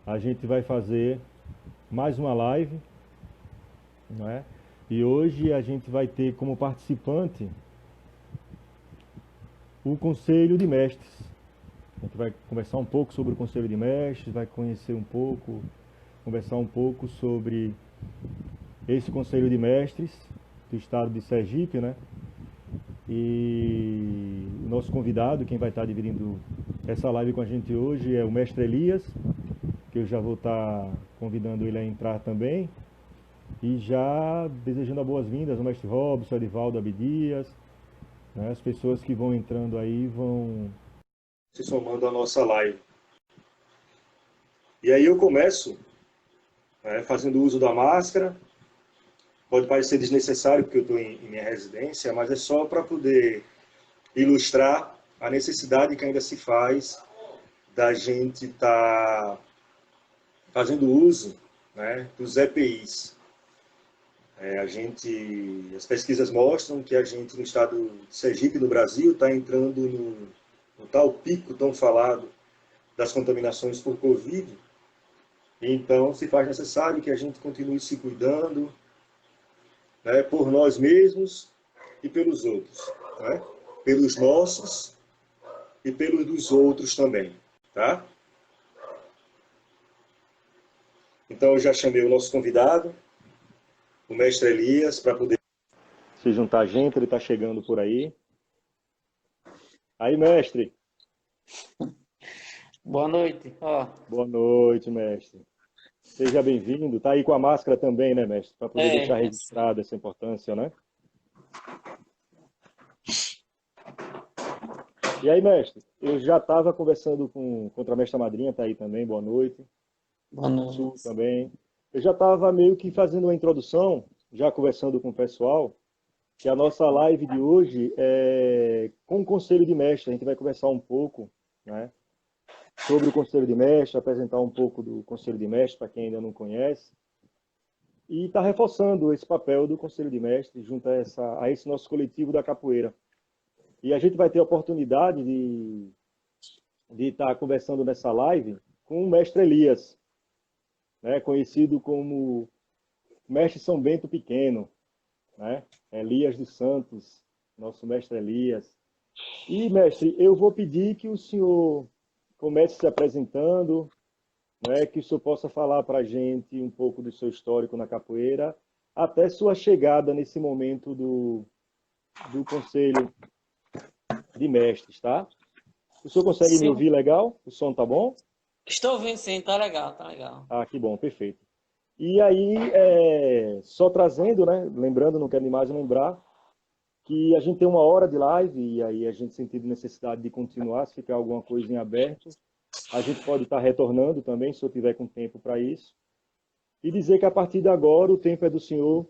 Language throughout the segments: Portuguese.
a gente vai fazer mais uma live, não é? E hoje a gente vai ter como participante o Conselho de Mestres. A gente vai conversar um pouco sobre o Conselho de Mestres, vai conhecer um pouco, conversar um pouco sobre esse Conselho de Mestres do estado de Sergipe, né? E o nosso convidado, quem vai estar dividindo essa live com a gente hoje é o Mestre Elias, que eu já vou estar convidando ele a entrar também. E já desejando as boas-vindas ao Mestre Robson, Edivaldo Abdias, né? As pessoas que vão entrando aí vão se somando à nossa live. E aí eu começo, né, fazendo uso da máscara. Pode parecer desnecessário porque eu estou em minha residência, mas é só para poder ilustrar a necessidade que ainda se faz da gente estar fazendo uso, né, dos EPIs. As pesquisas mostram que a gente, no estado de Sergipe, no Brasil, está entrando no tal pico tão falado das contaminações por Covid. Então, se faz necessário que a gente continue se cuidando, né, por nós mesmos e pelos outros, né? Pelos nossos e pelos dos outros também, tá? Então, eu já chamei o nosso convidado, o mestre Elias, para poder se juntar a gente, ele está chegando por aí. Aí, mestre. Boa noite. Ó, Boa noite, mestre. Seja bem-vindo. Tá aí com a máscara também, né, mestre? Para poder deixar sim. registrada essa importância, né? E aí, mestre, eu já estava conversando com o contramestre Madrinha, tá aí também, boa noite. Boa Sul noite. também. Eu já estava meio que fazendo uma introdução, já conversando com o pessoal, que a nossa live de hoje é com o Conselho de Mestre. A gente vai conversar um pouco, né, sobre o Conselho de Mestre, apresentar um pouco do Conselho de Mestre para quem ainda não conhece, e está reforçando esse papel do Conselho de Mestre junto a esse nosso coletivo da capoeira. E a gente vai ter a oportunidade de estar conversando nessa live com o mestre Elias, né, conhecido como Mestre São Bento Pequeno, né? Elias dos Santos, nosso mestre Elias. E, mestre, eu vou pedir que o senhor comece se apresentando, né? Que o senhor possa falar para a gente um pouco do seu histórico na capoeira, até sua chegada nesse momento do Conselho de Mestres, tá? O senhor consegue me Sim, ouvir legal? O som tá bom? estou ouvindo sim, tá legal, tá legal. Ah, que bom, perfeito. E aí, só trazendo, né? Lembrando, não quero demais lembrar, que a gente tem uma hora de live e aí a gente sentir necessidade de continuar, se ficar alguma coisa em aberto, a gente pode estar retornando também, se eu tiver com tempo para isso. E dizer que a partir de agora o tempo é do senhor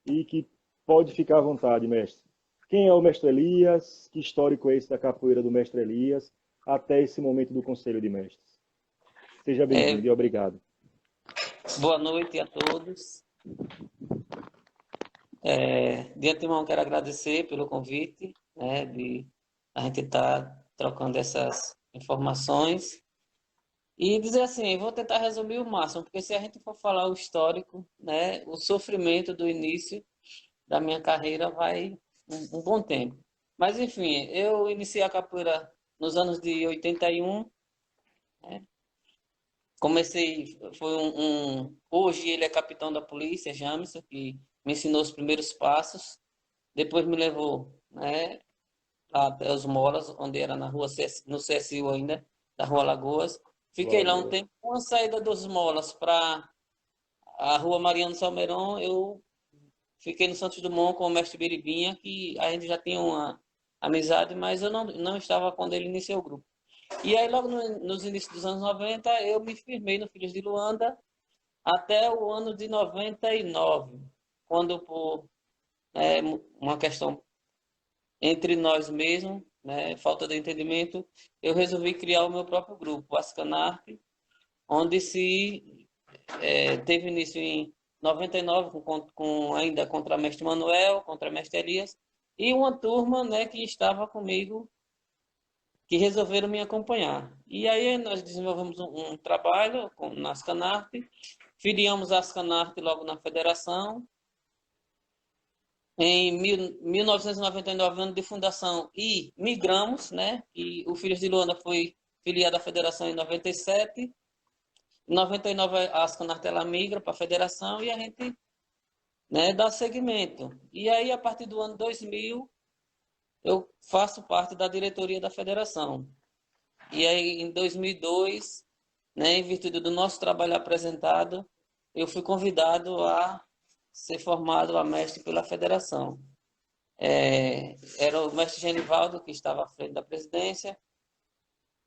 e que pode ficar à vontade, mestre. Quem é o mestre Elias? Que histórico é esse da capoeira do mestre Elias até esse momento do Conselho de Mestres? Seja É, bem-vindo e obrigado. boa noite a todos. De antemão quero agradecer pelo convite, né, de a gente estar trocando essas informações e dizer assim, vou tentar resumir o máximo, porque se a gente for falar o histórico, né, o sofrimento do início da minha carreira vai um bom tempo. Mas enfim, eu iniciei a capoeira nos anos de 81. Comecei, hoje ele é capitão da polícia, Jamison, que me ensinou os primeiros passos. Depois me levou, né, até os Molas, onde era na rua CS, no CSU ainda, da Rua Lagoas. Fiquei lá um Glória. tempo. Com a saída dos Molas para a Rua Mariano Salmeron, eu fiquei no Santos Dumont com o mestre Biribinha, que a gente já tinha uma amizade, mas eu não estava quando ele iniciou o grupo. E aí, logo nos inícios dos anos 90, eu me firmei no Filhos de Luanda até o ano de 99, quando, por uma questão entre nós mesmos, né, falta de entendimento, eu resolvi criar o meu próprio grupo, o Ascanarp, onde teve início em 99, ainda contra mestre Manuel, contra mestre Elias, e uma turma, né, que estava comigo que resolveram me acompanhar. E aí nós desenvolvemos um trabalho nas Canart, filiamos as Canart logo na federação. Em 1999, ano de fundação, e migramos, né? E o Filhos de Luanda foi filiado à federação em 97. Em 99, a Ascanart ela migra para a federação e a gente, né, dá seguimento. E aí, a partir do ano 2000, eu faço parte da diretoria da federação. E aí, em 2002, né, em virtude do nosso trabalho apresentado, eu fui convidado a ser formado a mestre pela federação. Era o mestre Genivaldo, que estava à frente da presidência,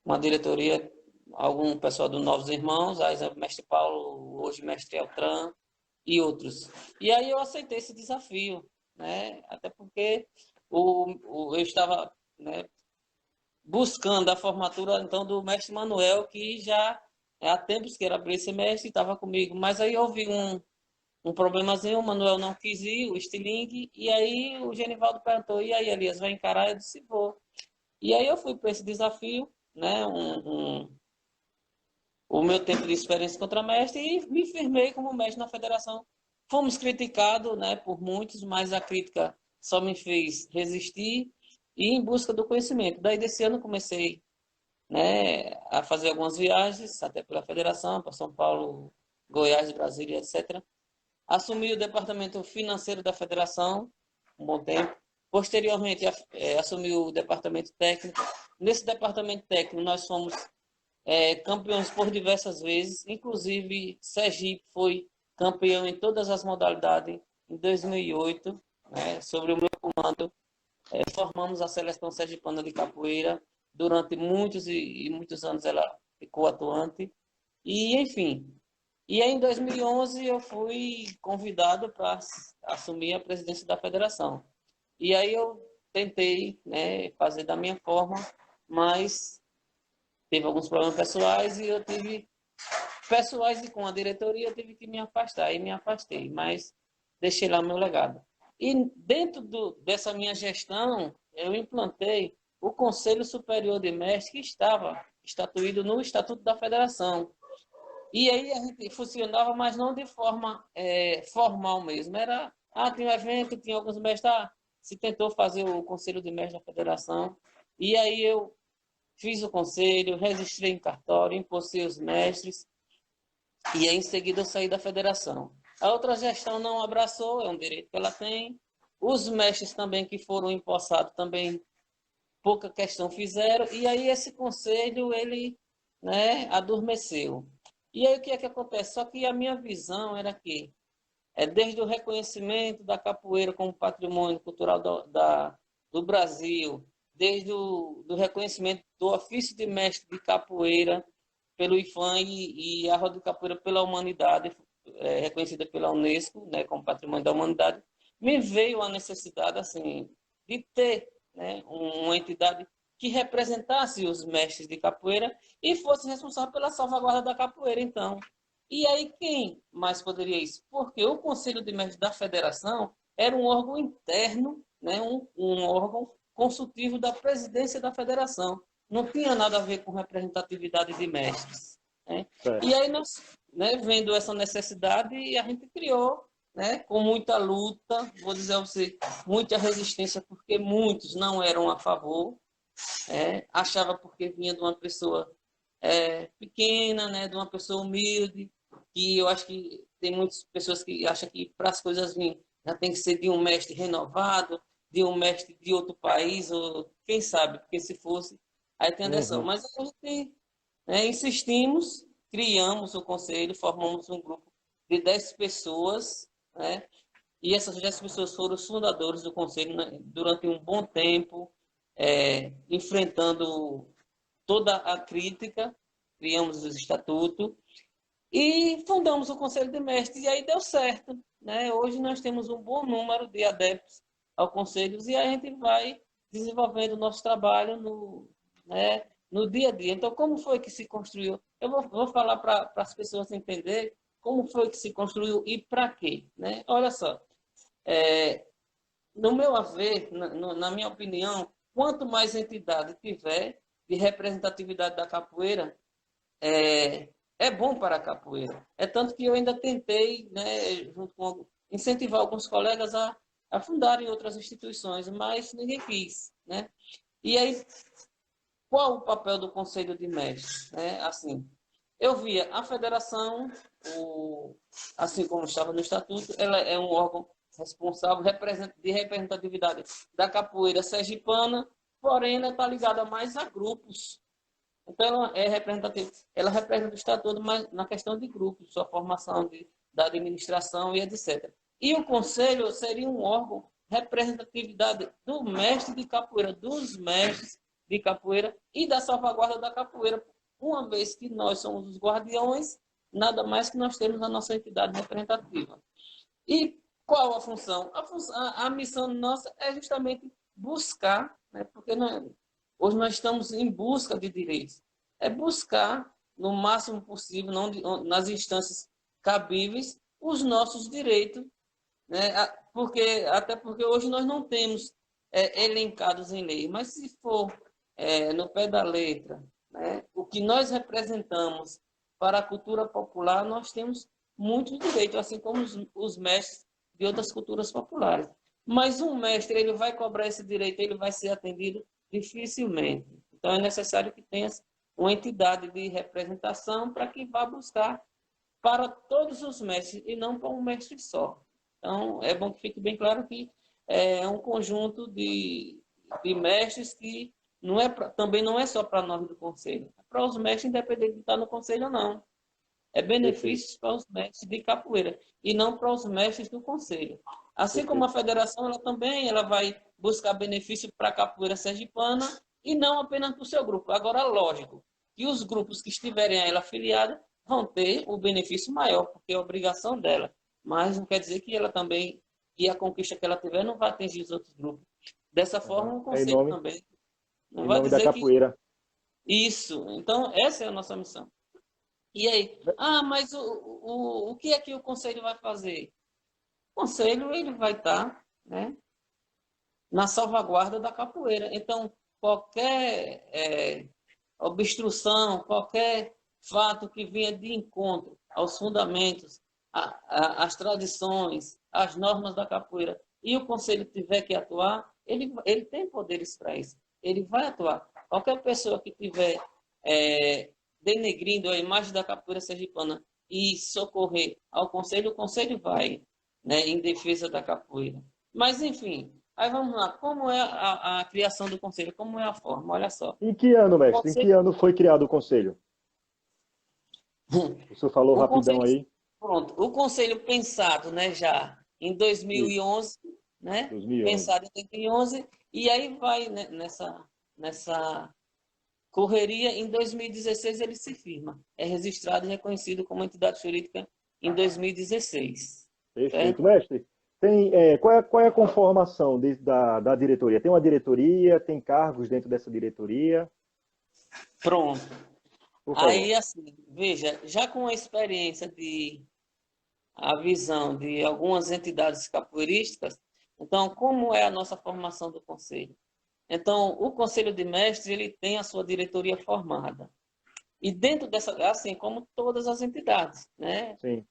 uma diretoria, algum pessoal do Novos Irmãos, a exemplo, mestre Paulo, hoje mestre Eltran, e outros. E aí eu aceitei esse desafio, né? Até porque eu estava, né, buscando a formatura então do mestre Manuel, que já há tempos que era mestre, estava comigo, mas aí houve um problemazinho, o Manuel não quis ir, o estilingue, e aí o Genivaldo perguntou, e aí, Elias, vai encarar? Eu disse, vou. E aí eu fui para esse desafio, né, o meu tempo de experiência contra mestre, e me firmei como mestre na federação. Fomos criticados, né, por muitos, mas a crítica só me fez resistir e em busca do conhecimento. Daí desse ano comecei, né, a fazer algumas viagens, até pela federação, para São Paulo, Goiás, Brasília, etc. Assumi o departamento financeiro da federação, um bom tempo. Posteriormente, assumi o departamento técnico. Nesse departamento técnico, nós fomos campeões por diversas vezes, inclusive Sergipe foi campeão em todas as modalidades em 2008, né, sobre o meu comando. Formamos a seleção sergipana de capoeira, durante muitos e muitos anos ela ficou atuante, e enfim. E aí, em 2011 eu fui convidado para assumir a presidência da federação. E aí eu tentei, né, fazer da minha forma, mas teve alguns problemas pessoais e eu tive pessoais e com a diretoria eu tive que me afastar e me afastei, mas deixei lá meu legado. E dentro dessa minha gestão, eu implantei o Conselho Superior de Mestres que estava estatuído no Estatuto da Federação. E aí a gente funcionava, mas não de forma formal mesmo. Tinha um evento, tinha alguns mestres, se tentou fazer o Conselho de Mestres da Federação. E aí eu fiz o conselho, registrei em cartório, impostei os mestres, e aí em seguida eu saí da federação. A outra gestão não abraçou, é um direito que ela tem. Os mestres também que foram empossados também pouca questão fizeram, e aí esse conselho, ele, né, adormeceu. E aí o que é que acontece? Só que a minha visão era que, desde o reconhecimento da capoeira como patrimônio cultural do Brasil, desde do reconhecimento do ofício de mestre de capoeira pelo IFAM e a roda de capoeira pela humanidade, reconhecida pela Unesco, né, como patrimônio da humanidade, me veio a necessidade assim de ter, né, uma entidade que representasse os mestres de capoeira e fosse responsável pela salvaguarda da capoeira, então. E aí quem mais poderia isso? Porque o Conselho de Mestres da Federação era um órgão interno, né, um órgão consultivo da presidência da federação. Não tinha nada a ver com representatividade de mestres. Né? E aí nós, né, vendo essa necessidade, a gente criou, né, com muita luta, vou dizer a você, muita resistência, porque muitos não eram a favor, achava porque vinha de uma pessoa pequena, né, de uma pessoa humilde, que eu acho que tem muitas pessoas que acham que para as coisas virem já tem que ser de um mestre renovado, de um mestre de outro país, ou quem sabe, porque se fosse, aí tem adesão. Mas a gente, né, insistimos, criamos o conselho, formamos um grupo de 10 pessoas, né, e essas 10 pessoas foram os fundadores do conselho, né, durante um bom tempo, enfrentando toda a crítica, criamos o estatuto e fundamos o Conselho de Mestres, e aí deu certo. Né? Hoje nós temos um bom número de adeptos ao Conselho e a gente vai desenvolvendo o nosso trabalho né, no dia a dia. Então, como foi que se construiu? Eu vou falar para as pessoas entenderem como foi que se construiu e para quê. Né? Olha só, no meu haver, na minha opinião, quanto mais entidade tiver de representatividade da capoeira é bom para a capoeira. É tanto que eu ainda tentei, né, junto com, incentivar alguns colegas a fundarem outras instituições, mas ninguém quis, né? E aí, qual o papel do Conselho de Mestres? Assim, eu via a federação, assim como estava no estatuto, ela é um órgão responsável de representatividade da capoeira sergipana, porém ela está ligada mais a grupos. Então ela é representativa, ela representa o estatuto, mas na questão de grupos, sua formação da administração e etc. E o conselho seria um órgão representatividade do mestre de capoeira, dos mestres de capoeira e da salvaguarda da capoeira, uma vez que nós somos os guardiões, nada mais que nós temos a nossa entidade representativa. E qual a função? A missão nossa é justamente buscar, né, porque hoje nós estamos em busca de direitos, é buscar, no máximo possível, nas instâncias cabíveis, os nossos direitos, né, até porque hoje nós não temos elencados em lei, mas se for no pé da letra, né, o que nós representamos para a cultura popular, nós temos muitos direitos, assim como os mestres de outras culturas populares. Mas um mestre, ele vai cobrar esse direito, ele vai ser atendido dificilmente. Então, é necessário que tenha uma entidade de representação para que vá buscar para todos os mestres e não para um mestre só. Então, é bom que fique bem claro que é um conjunto de mestres que também não é só para nós do Conselho, é para os mestres, independente de estar no Conselho ou não. É benefícios para os mestres de capoeira e não para os mestres do Conselho. Assim como a federação, ela vai buscar benefício para a capoeira sergipana e não apenas para o seu grupo. Agora, lógico, que os grupos que estiverem a ela afiliados vão ter o benefício maior, porque é obrigação dela. Mas não quer dizer que ela também, que a conquista que ela tiver não vai atingir os outros grupos. Dessa forma, o Conselho também não vai dizer da capoeira. Isso. Então, essa é a nossa missão. E aí, mas o que é que o Conselho vai fazer? O Conselho ele vai estar, né, na salvaguarda da capoeira. Então, qualquer obstrução, qualquer fato que venha de encontro aos fundamentos, às tradições, às normas da capoeira, e o Conselho tiver que atuar, ele tem poderes para isso. Ele vai atuar. Qualquer pessoa que tiver denegrindo a imagem da capoeira sergipana e socorrer ao Conselho, o Conselho vai, né, em defesa da capoeira. Mas, enfim, aí vamos lá. Como é a criação do Conselho? Como é a forma? Olha só. Em que ano, mestre? Em que ano foi criado o Conselho? O senhor falou rapidão aí. Pronto. O Conselho pensado, né, já em 2011, né? 2011. Pensado em 2011, e aí vai, né, nessa correria, em 2016 ele se firma. É registrado e reconhecido como entidade jurídica em 2016. Perfeito. Mestre, qual é a conformação da diretoria? Tem uma diretoria, tem cargos dentro dessa diretoria? Pronto. Aí, assim, veja, já com a experiência a visão de algumas entidades capoeirísticas, então, como é a nossa formação do Conselho? Então, o Conselho de Mestres, ele tem a sua diretoria formada. E dentro dessa, assim como todas as entidades, né? Sim.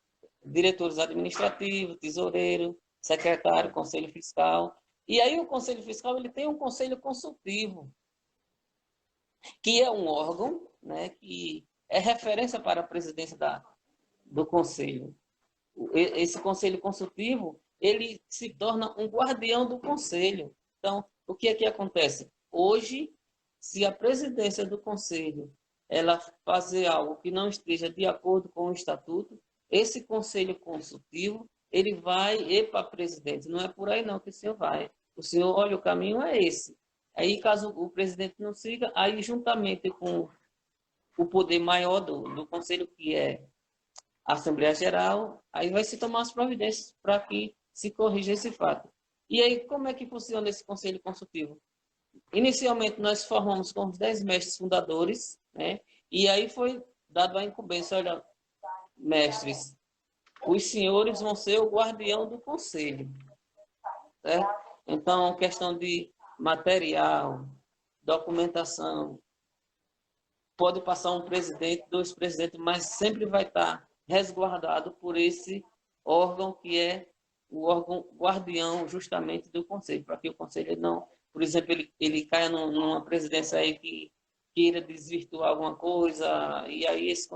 Diretores administrativos, tesoureiro, secretário, conselho fiscal. E aí o conselho fiscal ele tem um conselho consultivo, que é um órgão, né, que é referência para a presidência do conselho. Esse conselho consultivo, ele se torna um guardião do conselho. Então, o que é que acontece? Hoje, se a presidência do conselho ela fazer algo que não esteja de acordo com o estatuto, esse conselho consultivo, ele vai para presidente. Não é por aí não que o senhor vai. O senhor, olha, o caminho é esse. Aí, caso o presidente não siga, aí juntamente com o poder maior do conselho, que é a Assembleia Geral, aí vai se tomar as providências para que se corrija esse fato. E aí, como é que funciona esse conselho consultivo? Inicialmente, nós formamos com os 10 mestres fundadores, né? E aí foi dado a incumbência, olha, mestres, os senhores vão ser o guardião do conselho, certo? Então, questão de material, documentação, pode passar um presidente, dois presidentes, mas sempre vai estar resguardado por esse órgão que é o órgão guardião justamente do conselho, para que o conselho não, por exemplo, ele caia numa presidência aí que queira desvirtuar alguma coisa, e aí esse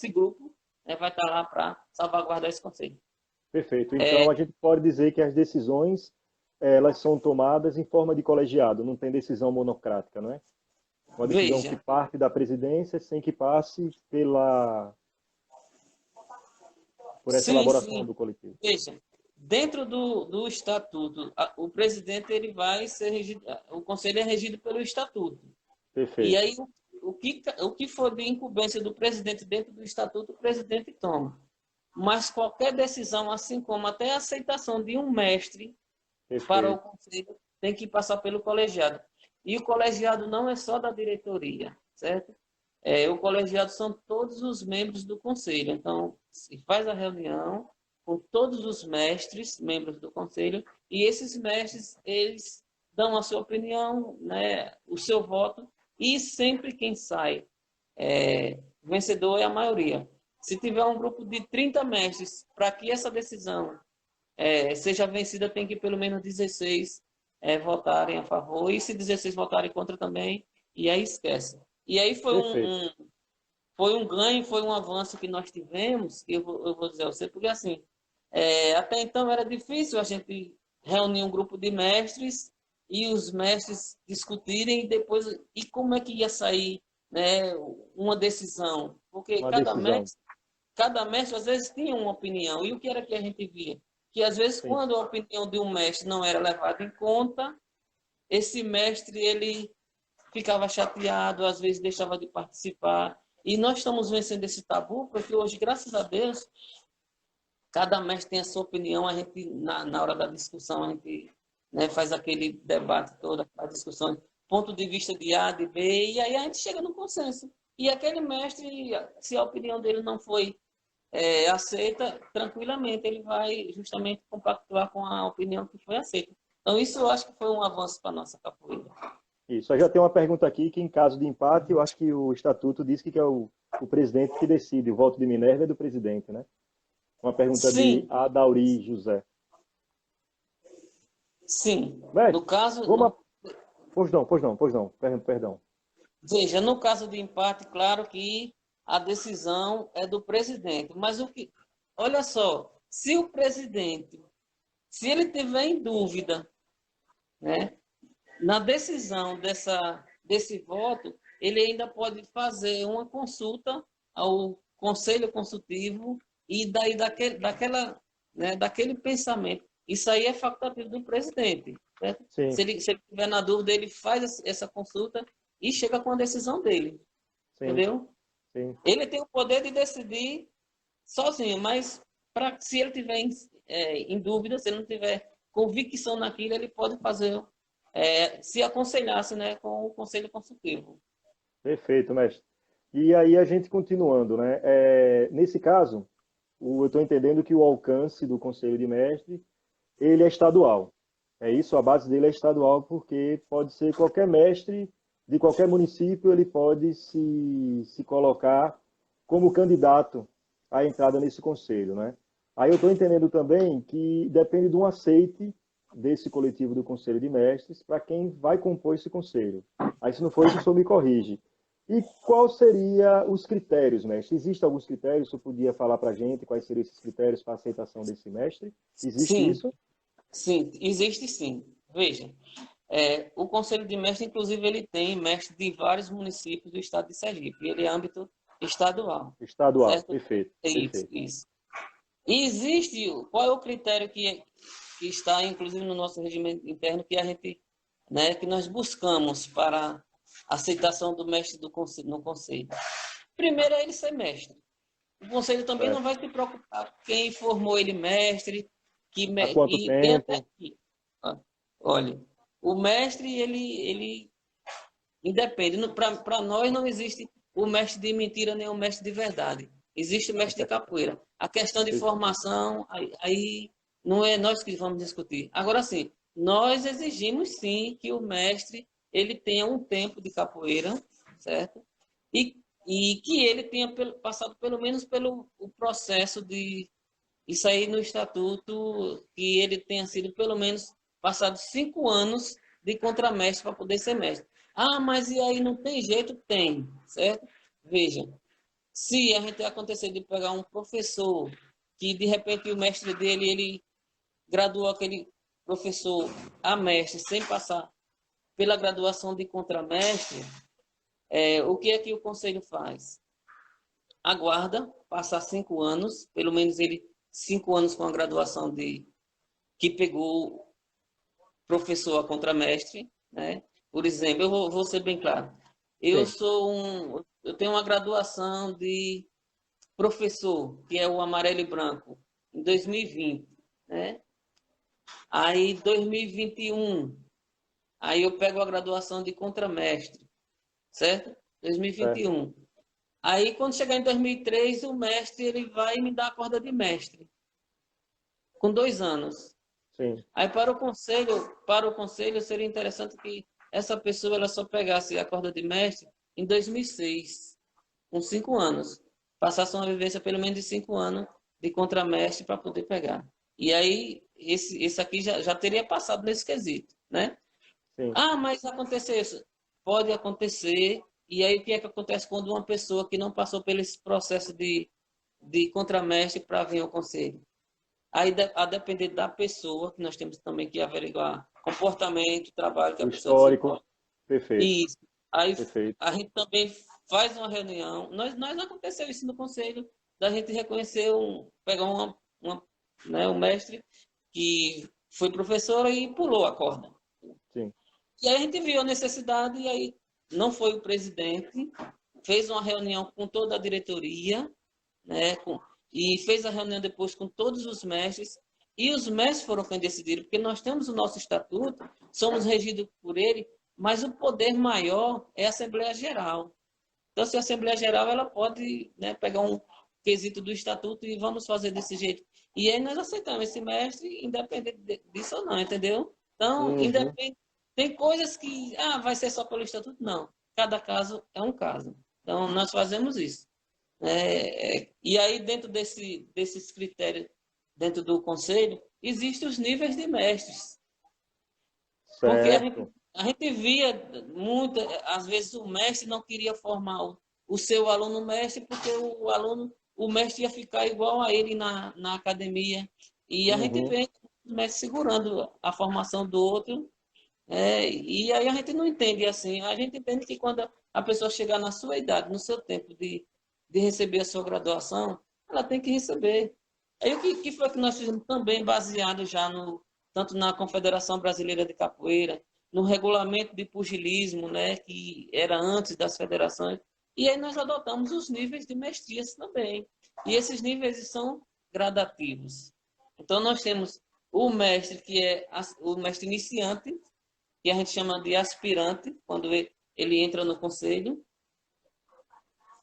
grupo, né, vai estar lá para salvaguardar esse conselho. Perfeito. Então, a gente pode dizer que as decisões, elas são tomadas em forma de colegiado, não tem decisão monocrática, não é? Uma decisão que Veja, parte da presidência sem que passe por essa sim, elaboração sim. do coletivo. Veja, dentro do estatuto, o presidente ele vai ser regido, o conselho é regido pelo estatuto. E Perfeito. aí o que for de incumbência do presidente dentro do estatuto, o presidente toma. Mas qualquer decisão, assim como até a aceitação de um mestre para o Perfeito. conselho, tem que passar pelo colegiado. E o colegiado não é só da diretoria, certo? O colegiado são todos os membros do conselho. Então, se faz a reunião com todos os mestres, membros do conselho, e esses mestres, eles dão a sua opinião, né, o seu voto, e sempre quem sai vencedor é a maioria. Se tiver um grupo de 30 mestres, para que essa decisão seja vencida, tem que pelo menos 16 votarem a favor, e se 16 votarem contra também, e aí esquece. E aí Perfeito. foi um ganho, foi um avanço que nós tivemos, que eu vou dizer a você, porque assim, até então era difícil a gente reunir um grupo de mestres e os mestres discutirem e depois, e como é que ia sair, né, uma decisão? Porque Uma decisão. cada mestre às vezes tinha uma opinião, e o que era que a gente via? Que às vezes Sim. quando a opinião de um mestre não era levada em conta, esse mestre ele ficava chateado, às vezes deixava de participar. E nós estamos vencendo esse tabu, porque hoje, graças a Deus, cada mestre tem a sua opinião, a gente, na hora da discussão, a gente, né, faz aquele debate todo, a discussão, ponto de vista de A, de B, e aí a gente chega no consenso. E aquele mestre, se a opinião dele não foi aceita, tranquilamente ele vai justamente compactuar com a opinião que foi aceita. Então, isso eu acho que foi um avanço para a nossa capoeira. Isso. Eu já tenho uma pergunta aqui, que em caso de empate, eu acho que o estatuto diz que é o presidente que decide. O voto de Minerva é do presidente, né? Uma pergunta de Sim, Adauri José. sim. Mestre, No caso, vamos... Pois não. Perdão. veja, no caso de empate, claro que a decisão é do presidente. Mas olha só, se o presidente, se ele tiver em dúvida, né, na decisão desse voto, ele ainda pode fazer uma consulta ao Conselho Consultivo e daí daquele pensamento. Isso aí é facultativo do presidente. Certo? Sim, Se ele tiver na dúvida, ele faz essa consulta e chega com a decisão dele. sim, Entendeu? sim. Ele tem o poder de decidir sozinho, mas se ele tiver em dúvida, se ele não tiver convicção naquilo, ele pode fazer, se aconselhasse, né, com o Conselho Consultivo. Perfeito, mestre. E aí a gente continuando, né? Nesse caso, eu estou entendendo que o alcance do Conselho de Mestre, ele é estadual. É isso, a base dele é estadual, porque pode ser qualquer mestre de qualquer município, ele pode se colocar como candidato à entrada nesse conselho, né? Aí eu estou entendendo também que depende de um aceite desse coletivo do Conselho de Mestres para quem vai compor esse conselho. Aí, se não for isso, o senhor me corrige. E qual seria os critérios, mestre? Existem alguns critérios? O senhor podia falar para a gente quais seriam esses critérios para a aceitação desse mestre? Existe Sim, isso? sim, existe sim. Veja, o Conselho de Mestre, inclusive, ele tem mestre de vários municípios do estado de Sergipe. Ele é âmbito estadual, Estadual, certo? perfeito, É isso, perfeito. isso. E existe, qual é o critério que está, inclusive, no nosso regimento interno, que a gente, né, que nós buscamos para a aceitação do mestre no conselho? Primeiro é ele ser mestre. O conselho também não Certo. vai se preocupar quem formou ele mestre, Há quanto e tem até tempo? aqui. Olha, o mestre, ele independe. Para nós não existe o mestre de mentira nem o mestre de verdade. Existe o mestre de capoeira. A questão de formação, aí não é nós que vamos discutir. Agora sim, nós exigimos sim que o mestre ele tenha um tempo de capoeira, certo? e que ele tenha passado pelo menos pelo o processo de isso aí no estatuto, que ele tenha sido pelo menos passado 5 anos de contramestre para poder ser mestre. Ah, mas e aí não tem jeito? Tem, certo? Veja, se a gente acontecer de pegar um professor que de repente o mestre dele, ele graduou aquele professor a mestre sem passar pela graduação de contramestre, o que é que o conselho faz? Aguarda passar 5 anos, pelo menos ele 5 anos com a graduação de que pegou professor a contramestre, né? Por exemplo, eu vou ser bem claro. Sim, Eu tenho uma graduação de professor, que é o amarelo e branco, em 2020, né? Aí 2021, aí eu pego a graduação de contramestre, certo? certo. 2021. Aí quando chegar em 2003, o mestre ele vai me dar a corda de mestre, com 2 anos. Sim, Aí para o conselho seria interessante que essa pessoa ela só pegasse a corda de mestre em 2006, com 5 anos, passasse uma vivência pelo menos de 5 anos de contramestre para poder pegar. E aí esse aqui já teria passado nesse quesito, né? sim. Ah, mas aconteceu isso. Pode acontecer. E aí o que é que acontece quando uma pessoa que não passou pelo esse processo de contramestre para vir ao conselho? Aí, a depender da pessoa, que nós temos também que averiguar comportamento, trabalho que a O pessoa histórico, desenvolve. perfeito, Isso. Aí perfeito. a gente também faz uma reunião. Nós aconteceu isso no conselho, da gente reconhecer pegar um mestre que foi professora e pulou a corda. Sim, E aí a gente viu a necessidade, e aí não foi o presidente, fez uma reunião com toda a diretoria, né, e fez a reunião depois com todos os mestres, e os mestres foram quem decidiram, porque nós temos o nosso estatuto, somos regidos por ele, mas o poder maior é a Assembleia Geral. Então, se a Assembleia Geral ela pode, né, pegar um quesito do estatuto e vamos fazer desse jeito. E aí nós aceitamos esse mestre, independente disso ou não, entendeu? Então, uhum, tem coisas que vai ser só pelo estatuto? Não. Cada caso é um caso. Então, nós fazemos isso. E aí, dentro desses critérios, dentro do conselho, existem os níveis de mestres. Porque a gente, certo. a gente via muito, às vezes o mestre não queria formar o seu aluno mestre, porque o mestre ia ficar igual a ele na academia. E a gente Uhum, vê o mestre segurando a formação do outro, e aí a gente não entende assim. A gente entende que quando a pessoa chegar na sua idade, no seu tempo de receber a sua graduação, ela tem que receber. Aí o que foi que nós fizemos também, baseado já tanto na Confederação Brasileira de Capoeira, no regulamento de pugilismo, né, que era antes das federações, e aí nós adotamos os níveis de mestrias também. E esses níveis são gradativos. Então nós temos o mestre, que é o mestre iniciante, que a gente chama de aspirante, quando ele entra no conselho,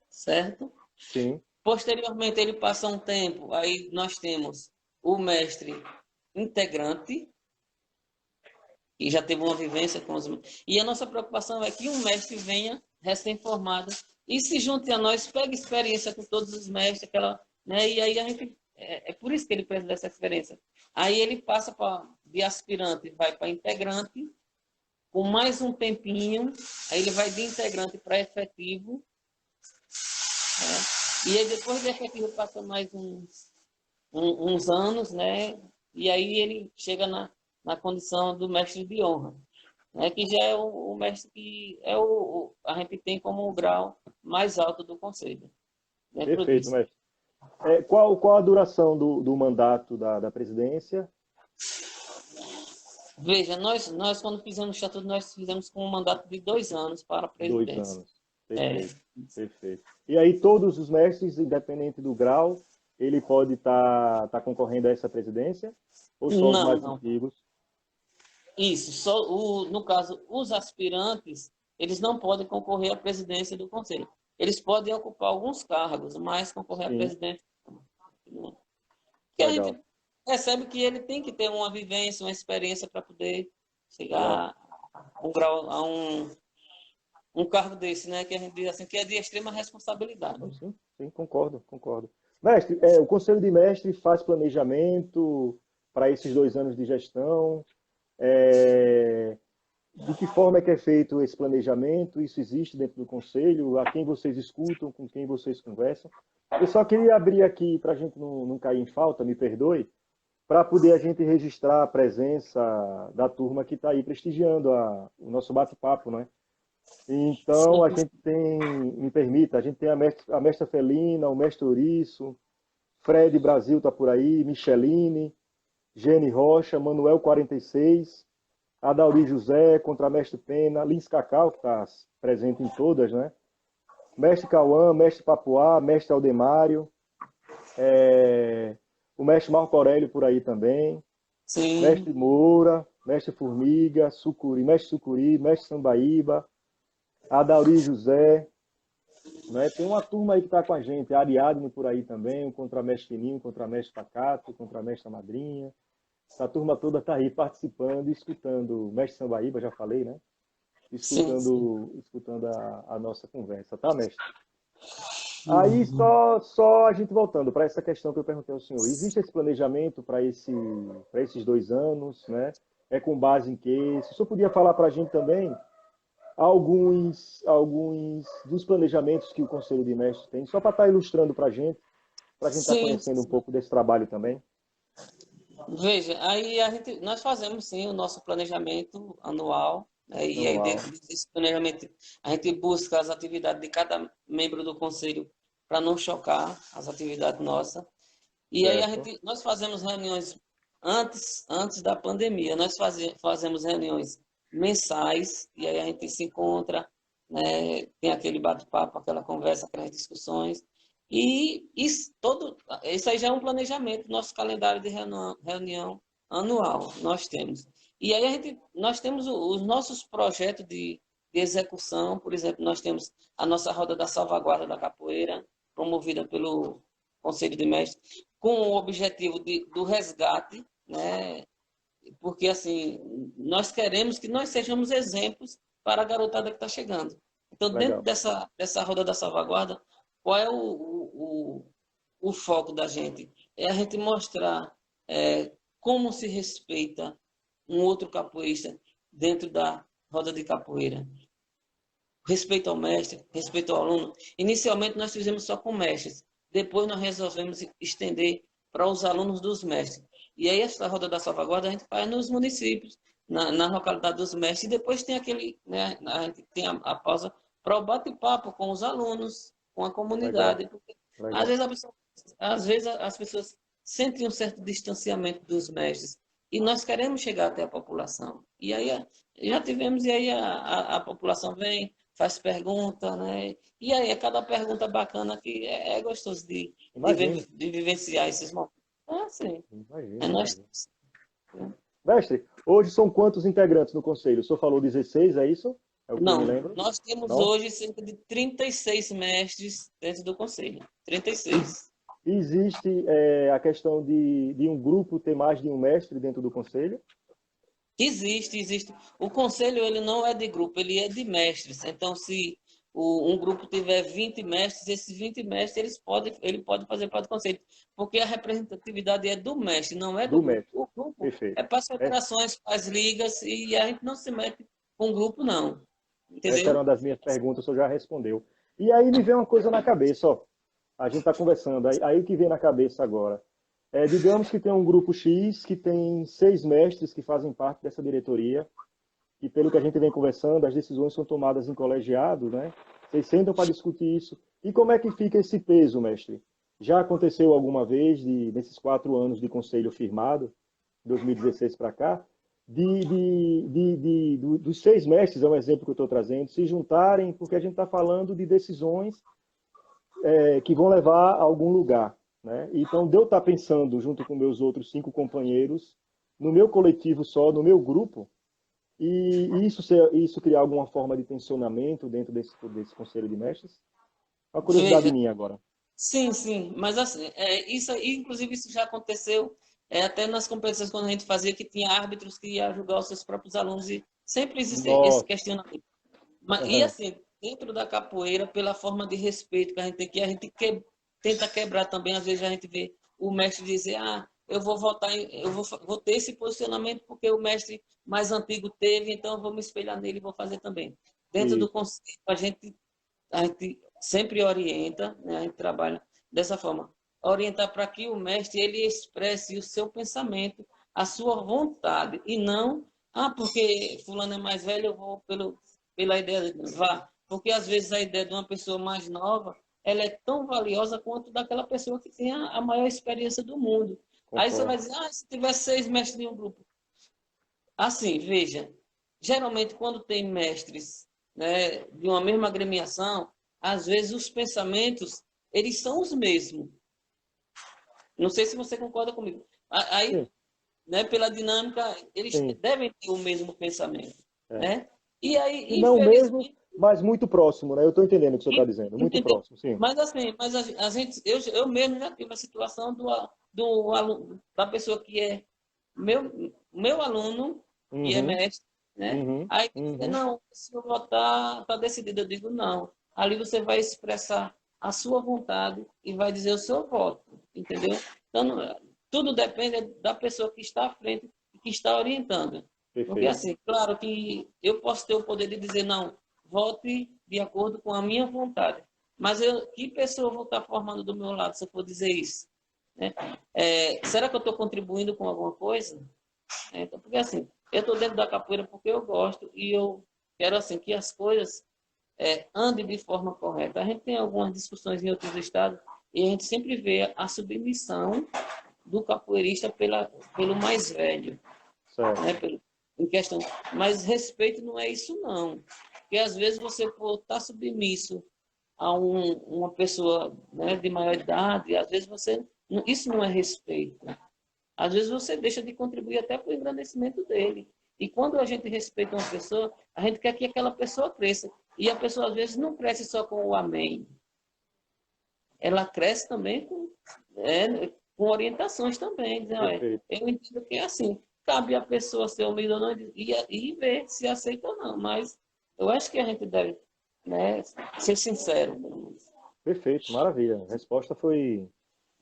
certo? sim, Posteriormente, ele passa um tempo, aí nós temos o mestre integrante, que já teve uma vivência com os. E a nossa preocupação é que um mestre venha recém-formado e se junte a nós, pegue experiência com todos os mestres, né? E aí a gente. É por isso que ele precisa dessa experiência. Aí ele passa de aspirante, vai para integrante, com mais um tempinho, aí ele vai de integrante para efetivo, né? E aí depois de efetivo passa mais uns anos, né? E aí ele chega na condição do mestre de honra, né? Que já é o mestre que a gente tem como o grau mais alto do conselho, dentro perfeito, disso. mestre. Qual a duração do mandato da presidência? Veja, nós quando fizemos o estatuto, nós fizemos com um mandato de 2 anos para a Dois presidência. anos. É, Perfeito, perfeito. E aí todos os mestres, independente do grau, ele pode estar concorrendo a essa presidência? Ou só os não, mais não. antigos? Isso, só no caso, os aspirantes, eles não podem concorrer à presidência do conselho. Eles podem ocupar alguns cargos, mas concorrer à Sim, presidência não. Porque a legal. gente percebe que ele tem que ter uma vivência, uma experiência para poder Legal. chegar a um grau, um cargo desse, né? Que a gente diz assim, que é de extrema responsabilidade. Sim, sim, concordo, concordo. Mestre, o Conselho de Mestre faz planejamento para esses 2 anos de gestão. É, de que forma é que é feito esse planejamento? Isso existe dentro do Conselho? A quem vocês escutam? Com quem vocês conversam? Eu só queria abrir aqui, para a gente não cair em falta, me perdoe, para poder a gente registrar a presença da turma que está aí prestigiando o nosso bate-papo, né? Então, a gente tem, me permita, a gente tem a mestra Felina, o mestre Ouriço, Fred Brasil está por aí, Micheline, Gene Rocha, Manuel 46, Adauri José, Contramestre Pena, Lins Cacau, que está presente em todas, né? Mestre Cauã, Mestre Papuá, Mestre Aldemário, o Mestre Marco Aurélio por aí também, Sim. Mestre Moura, Mestre Formiga, Sucuri, Mestre Sucuri, Mestre Sambaíba, Adauri José, né? Tem uma turma aí que está com a gente, a Ariadne por aí também, o Contramestre Fininho, o Contramestre Pacato, o Contramestre Madrinha. Essa turma toda está aí participando e escutando o Mestre Sambaíba, já falei, né? Sim, sim. Escutando a nossa conversa, tá, mestre? Aí, só a gente voltando para essa questão que eu perguntei ao senhor. Existe esse planejamento para esses 2 anos, né? É com base em quê? Se o senhor podia falar para a gente também alguns dos planejamentos que o Conselho de Mestres tem, só para estar ilustrando para a gente estar Sim, conhecendo um pouco desse trabalho também. veja, aí nós fazemos sim o nosso planejamento anual, né, e aí Anual, dentro desse planejamento a gente busca as atividades de cada membro do conselho para não chocar as atividades nossas. E aí certo? nós fazemos reuniões antes da pandemia, nós fazemos reuniões mensais, e aí a gente se encontra, né, tem aquele bate-papo, aquela conversa, aquelas discussões, e isso aí já é um planejamento, nosso calendário de reunião anual, nós temos. E aí nós temos os nossos projetos de execução, por exemplo, nós temos a nossa roda da salvaguarda da capoeira, promovida pelo Conselho de Mestres, com o objetivo do resgate, né? Porque assim, nós queremos que nós sejamos exemplos para a garotada que está chegando. Então, dentro Legal. dessa roda da salvaguarda, qual é o foco da gente? É a gente mostrar como se respeita um outro capoeirista dentro da roda de capoeira. Respeito ao mestre, respeito ao aluno. Inicialmente nós fizemos só com mestres, depois nós resolvemos estender para os alunos dos mestres. E aí essa roda da salvaguarda a gente faz nos municípios, na localidade dos mestres, e depois tem aquele, né, a gente tem a pausa para o bate-papo com os alunos, com a Legal, comunidade, porque às legal. vezes, às vezes as pessoas sentem um certo distanciamento dos mestres, e nós queremos chegar até a população. E aí já tivemos, e aí a população vem, faz pergunta, né? E aí é cada pergunta bacana que é gostoso Imagino, de vivenciar esses momentos. É assim, é imagino, nós. imagino. Mestre, hoje são quantos integrantes no conselho? O senhor falou 16, é isso? É o que eu me Não, lembro? nós temos Não? hoje cerca de 36 mestres dentro do conselho. Ex- 36. Existe a questão de um grupo ter mais de um mestre dentro do conselho? Existe, existe. O conselho ele não é de grupo, ele é de mestres. Então, se um grupo tiver 20 mestres, esses 20 mestres ele pode fazer parte do conselho, porque a representatividade é do mestre, não é do Do grupo. mestre. O grupo é Perfeito. para as Essa, federações, para as ligas, e a gente não se mete com o grupo, não. essa era Entendeu? uma das minhas perguntas, o senhor já respondeu. E aí me vem uma coisa na cabeça, ó. A gente está conversando, aí o que vem na cabeça agora? Digamos que tem um grupo X que tem 6 mestres que fazem parte dessa diretoria, e pelo que a gente vem conversando, as decisões são tomadas em colegiado, né? Vocês sentam para discutir isso. E como é que fica esse peso, mestre? Já aconteceu alguma vez, nesses 4 anos de conselho firmado, 2016 para cá, dos 6 mestres, é um exemplo que eu estou trazendo, se juntarem, porque a gente está falando de decisões que vão levar a algum lugar. Né? Então, de eu estar pensando, junto com meus outros 5 companheiros, no meu coletivo só, no meu grupo, e isso criar alguma forma de tensionamento dentro desse conselho de mestres? Uma curiosidade Veja, minha agora. sim, sim, mas assim, isso aí, inclusive isso já aconteceu até nas competições quando a gente fazia que tinha árbitros que iam julgar os seus próprios alunos e sempre existe esse Nossa. questionamento. E Uhum. assim, dentro da capoeira, pela forma de respeito que a gente tem, que a gente tenta quebrar também. Às vezes a gente vê o mestre dizer, eu vou votar, vou ter esse posicionamento porque o mestre mais antigo teve, então eu vou me espelhar nele e vou fazer também. Dentro do Isso. conceito, a gente sempre orienta, né? A gente trabalha dessa forma. Orientar para que o mestre ele expresse o seu pensamento, a sua vontade, e não, porque fulano é mais velho, eu vou pela ideia de vá. Porque às vezes a ideia de uma pessoa mais nova, ela é tão valiosa quanto daquela pessoa que tem a maior experiência do mundo. Aí você vai Concordo. dizer, se tivesse 6 mestres em um grupo. Assim, veja, geralmente quando tem mestres, né, de uma mesma agremiação, às vezes os pensamentos, eles são os mesmos. Não sei se você concorda comigo. Aí, Sim, né, pela dinâmica, eles sim. devem ter o mesmo pensamento, É. né? E Se aí, não o mesmo, infelizmente, mas muito próximo, né? Eu estou entendendo o que você está dizendo. Muito entendeu? próximo, sim. Mas assim, a gente, eu mesmo já tive a situação do aluno, da pessoa que é meu aluno, que é Uhum, mestre, né? uhum, Aí diz, uhum. não, se eu votar, está decidido. Eu digo, não. Ali você vai expressar a sua vontade e vai dizer o seu voto, entendeu? Então, tudo depende da pessoa que está à frente e que está orientando. Porque, Perfeito. assim, claro que eu posso ter o poder de dizer, não, vote de acordo com a minha vontade. Mas que pessoa eu vou estar formando do meu lado se eu for dizer isso? Né? Será que eu estou contribuindo com alguma coisa? Então, porque assim, eu estou dentro da capoeira porque eu gosto e eu quero assim que as coisas andem de forma correta. A gente tem algumas discussões em outros estados e a gente sempre vê a submissão do capoeirista pelo mais velho, Certo. né? Em questão. Mas respeito não é isso, não. Porque às vezes você está submisso a uma pessoa, né, de maior idade, e às vezes isso não é respeito. Às vezes você deixa de contribuir até para o engrandecimento dele. E quando a gente respeita uma pessoa, a gente quer que aquela pessoa cresça. E a pessoa às vezes não cresce só com o amém. Ela cresce também com orientações também. Dizendo, olha, Perfeito. eu entendo que é assim. Cabe a pessoa ser humilde ou não e ver se aceita ou não. Mas eu acho que a gente deve, né, ser sincero. Perfeito. Maravilha. A resposta foi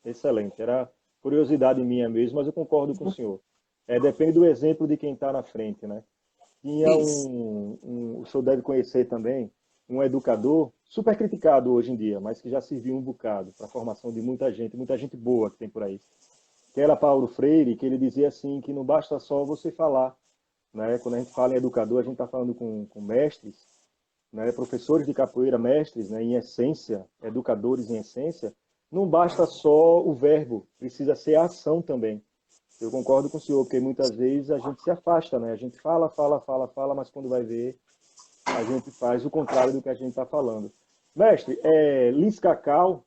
excelente. Era curiosidade minha mesmo, mas eu concordo com o senhor. Depende do exemplo de quem está na frente, né? Tinha Isso. o senhor deve conhecer também, um educador super criticado hoje em dia, mas que já serviu um bocado para a formação de muita gente boa que tem por aí. Que era Paulo Freire, que ele dizia assim, que não basta só você falar, né? Quando a gente fala em educador, a gente está falando com mestres, né? Professores de capoeira, mestres, né? Em essência, educadores em essência, não basta só o verbo, precisa ser a ação também. Eu concordo com o senhor, porque muitas vezes a gente se afasta, né? A gente fala, fala, fala, fala, mas quando vai ver, a gente faz o contrário do que a gente está falando. Mestre, Liz Cacau,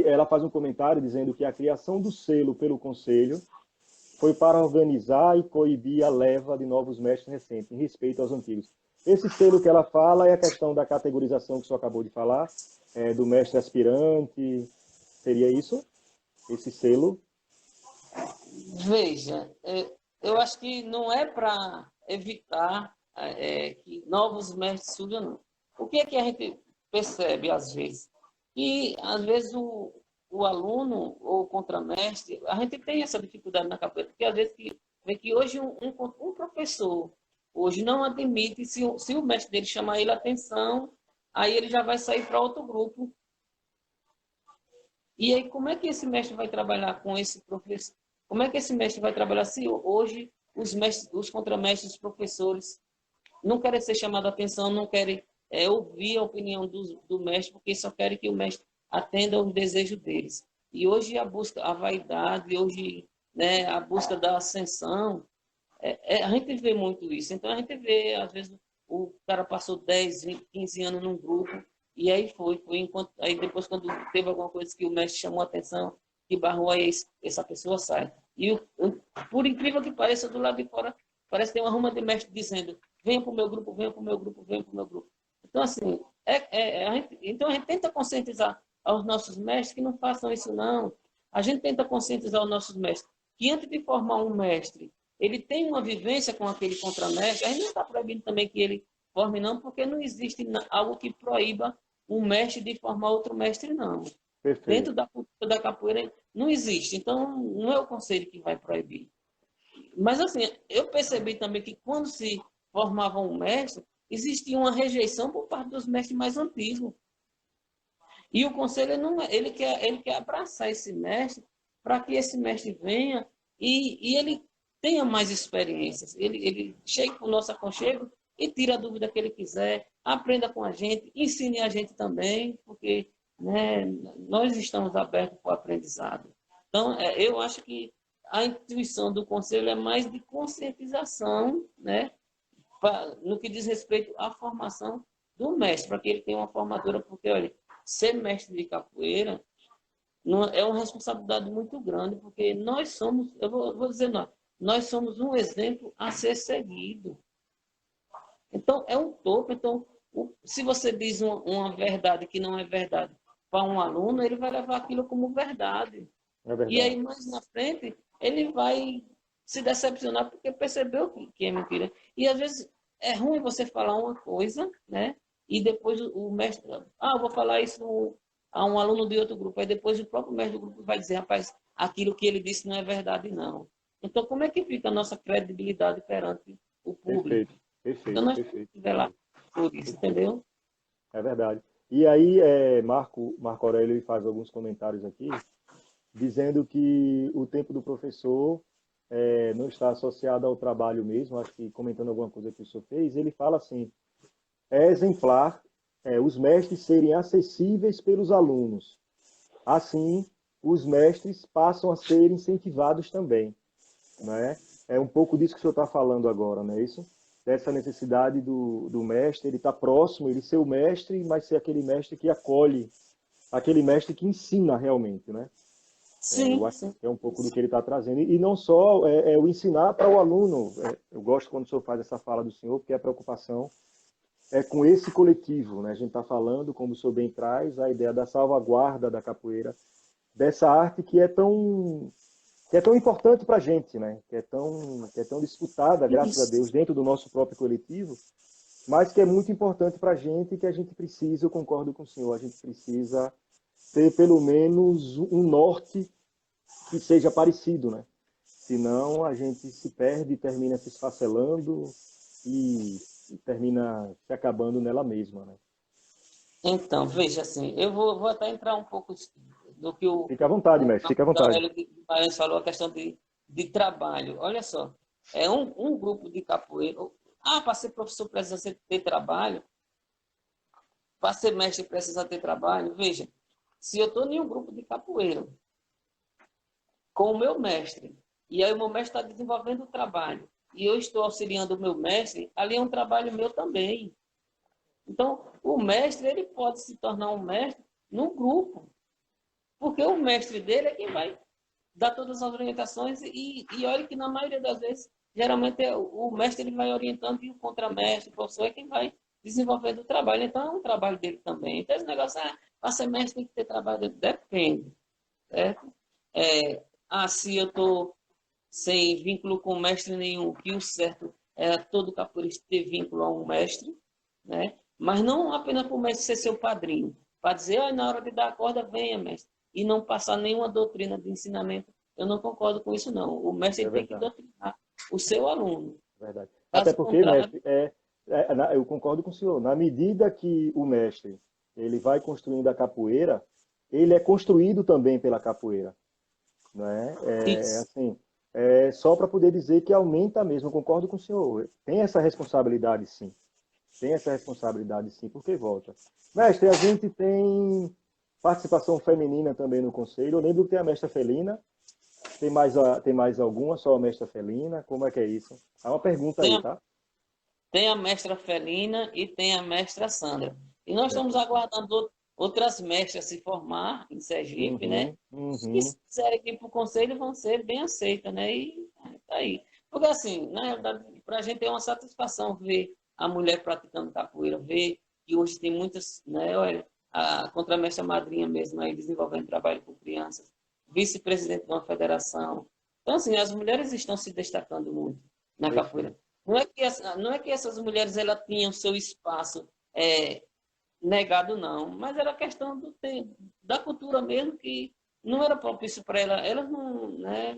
ela faz um comentário dizendo que a criação do selo pelo Conselho foi para organizar e coibir a leva de novos mestres recentes, em respeito aos antigos. Esse selo que ela fala é a questão da categorização que o senhor acabou de falar, do mestre aspirante, seria isso? Esse selo? Veja, eu acho que não é para evitar que novos mestres surjam, não. O que é que a gente percebe às vezes? Que às vezes o aluno ou o contramestre, a gente tem essa dificuldade na capoeira, porque às vezes vê que hoje um professor hoje não admite, se o mestre dele chamar ele a atenção, aí ele já vai sair para outro grupo. E aí, como é que esse mestre vai trabalhar com esse professor? Como é que esse mestre vai trabalhar se hoje os contramestres, os professores, não querem ser chamados a atenção, não querem ouvir a opinião do mestre, porque só querem que o mestre atenda aos desejos deles. E hoje a busca, a vaidade, hoje, né, a busca da ascensão, a gente vê muito isso. Então a gente vê, às vezes, o cara passou 10, 20, 15 anos num grupo, e aí aí depois, quando teve alguma coisa que o mestre chamou a atenção, que barrou, aí essa pessoa sai. E por incrível que pareça, do lado de fora, parece que tem uma ruma de mestre dizendo: venha para o meu grupo, venha para o meu grupo, venha para o meu grupo. Então, assim, então a gente tenta conscientizar aos nossos mestres que não façam isso, não. A gente tenta conscientizar os nossos mestres que antes de formar um mestre, ele tem uma vivência com aquele contramestre, a gente não está proibindo também que ele forme não, porque não existe algo que proíba um mestre de formar outro mestre, não. Perfeito. Dentro da cultura da capoeira não existe. Então, não é o conselho que vai proibir. Mas, assim, eu percebi também que quando se formava um mestre, existia uma rejeição por parte dos mestres mais antigos. E o conselho ele quer abraçar esse mestre para que esse mestre venha e ele tenha mais experiências. Ele chegue com o nosso aconchego e tire a dúvida que ele quiser, aprenda com a gente, ensine a gente também, porque, né, nós estamos abertos para o aprendizado. Então, eu acho que a intuição do conselho é mais de conscientização, né, no que diz respeito à formação do mestre, para que ele tenha uma formadora, porque, olha, ser mestre de capoeira é uma responsabilidade muito grande, porque nós somos, eu vou dizer nós somos um exemplo a ser seguido. Então, é um topo. Então, se você diz uma verdade que não é verdade para um aluno, ele vai levar aquilo como verdade. É verdade. E aí, mais na frente, ele vai se decepcionar porque percebeu que é mentira. E, às vezes, é ruim você falar uma coisa, né? E depois o mestre... eu vou falar isso a um aluno de outro grupo. Aí depois o próprio mestre do grupo vai dizer, rapaz, aquilo que ele disse não é verdade, não. Então, como é que fica a nossa credibilidade perante o público? Então, nós temos que velar por isso, entendeu? É verdade. E aí, Marco Aurélio faz alguns comentários aqui, dizendo que o tempo do professor não está associado ao trabalho mesmo. Acho que comentando alguma coisa que o senhor fez, ele fala assim, é exemplar os mestres serem acessíveis pelos alunos. Assim, os mestres passam a ser incentivados também. Né? É um pouco disso que o senhor está falando agora, não é isso? Dessa necessidade do mestre, ele estar próximo, ele ser o mestre, mas ser aquele mestre que acolhe, aquele mestre que ensina realmente, né? Sim, eu acho que é um pouco do que ele está trazendo. E não só o ensinar para o aluno. Eu gosto quando o senhor faz essa fala do senhor, porque a preocupação é com esse coletivo. Né? A gente está falando, como o senhor bem traz, a ideia da salvaguarda da capoeira, dessa arte que é tão importante para a gente, né? que é tão disputada, graças a Deus, dentro do nosso próprio coletivo, mas que é muito importante para a gente e que a gente precisa, eu concordo com o senhor, a gente precisa ter pelo menos um norte que seja parecido, né? Senão a gente se perde, termina se esfacelando e termina se acabando nela mesma, né? Então, veja assim, eu vou até entrar um pouco do que Fica à vontade, mestre, fica à vontade. Guimarães falou, a questão de trabalho. Olha só, é um grupo de capoeira. Para ser professor precisa ter trabalho. Para ser mestre precisa ter trabalho. Veja, se eu estou em um grupo de capoeira com o meu mestre, e aí o meu mestre está desenvolvendo o trabalho, e eu estou auxiliando o meu mestre, ali é um trabalho meu também. Então, o mestre ele pode se tornar um mestre num grupo, porque o mestre dele é quem vai dar todas as orientações e olha que na maioria das vezes, geralmente o mestre ele vai orientando e o contramestre, o professor é quem vai desenvolvendo o trabalho. Então, é um trabalho dele também. Então, esse negócio, para ser mestre tem que ter trabalho, depende, certo? Se eu estou sem vínculo com mestre nenhum, que o certo é todo capoeirista ter vínculo a um mestre, né? Mas não apenas para o mestre ser seu padrinho, para dizer, na hora de dar a corda, venha, mestre, e não passar nenhuma doutrina de ensinamento. Eu não concordo com isso, não. O mestre tem que doutrinar o seu aluno. Verdade. Até Caso porque, contrário, mestre, eu concordo com o senhor, na medida que o mestre ele vai construindo a capoeira, ele é construído também pela capoeira. Né? Assim, só para poder dizer que aumenta mesmo, eu concordo com o senhor. Tem essa responsabilidade, sim. Tem essa responsabilidade, sim, porque volta. Mestre, a gente tem participação feminina também no conselho. Eu lembro que tem a mestra Felina. Tem mais alguma? Só a mestra Felina? Como é que é isso? Há uma pergunta aí, tá? tem a mestra Felina e tem a mestra Sandra. E nós estamos aguardando outras mestras se formar em Sergipe, né? E se quiserem ir para o conselho, vão ser bem aceitas, né? E tá aí. Porque, assim, na realidade, para a gente é uma satisfação ver a mulher praticando capoeira, ver que hoje tem muitas, né? Olha, a contramestra madrinha mesmo aí desenvolvendo trabalho com crianças, vice-presidente de uma federação. Então, assim, as mulheres estão se destacando muito na capoeira. não é que essas mulheres ela tinham seu espaço negado, não, mas era questão da cultura mesmo, que não era propício para ela. Elas não, né,